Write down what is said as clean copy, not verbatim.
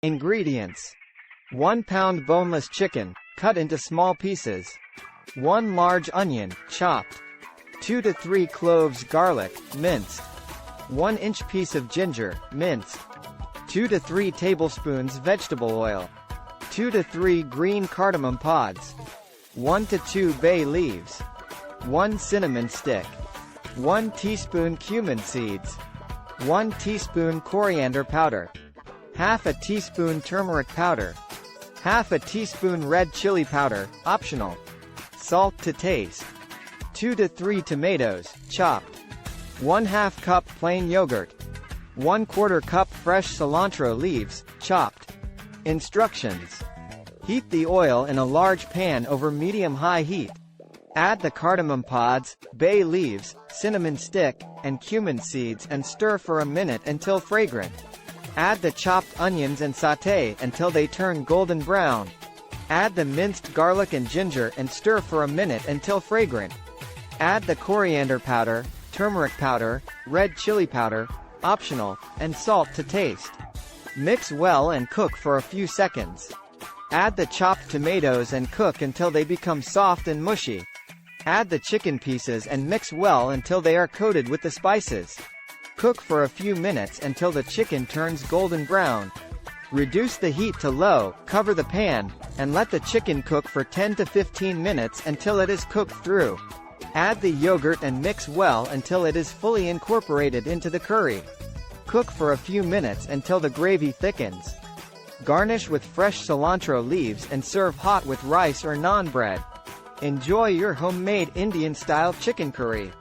Ingredients: 1 pound boneless chicken, cut into small pieces. 1 large onion, chopped. 2 to 3 cloves garlic, minced. 1-inch piece of ginger, minced. 2 to 3 tablespoons vegetable oil. 2 to 3 green cardamom pods. 1 to 2 bay leaves. 1 cinnamon stick. 1 teaspoon cumin seeds. 1 teaspoon coriander powder. Half a teaspoon turmeric powder. Half a teaspoon red chili powder, optional. Salt to taste. 2 to 3 tomatoes, chopped. 1/2 cup plain yogurt. 1/4 cup fresh cilantro leaves, chopped. Instructions: heat the oil in a large pan over medium-high heat. Add the cardamom pods, bay leaves, cinnamon stick, and cumin seeds and stir for a minute until fragrant. Add the chopped onions and sauté until they turn golden brown. Add the minced garlic and ginger and stir for a minute until fragrant. Add the coriander powder, turmeric powder, red chili powder, optional, and salt to taste. Mix well and cook for a few seconds. Add the chopped tomatoes and cook until they become soft and mushy. Add the chicken pieces and mix well until they are coated with the spices. Cook for a few minutes until the chicken turns golden brown. Reduce the heat to low, cover the pan, and let the chicken cook for 10 to 15 minutes until it is cooked through. Add the yogurt and mix well until it is fully incorporated into the curry. Cook for a few minutes until the gravy thickens. Garnish with fresh cilantro leaves and serve hot with rice or naan bread. Enjoy your homemade Indian-style chicken curry.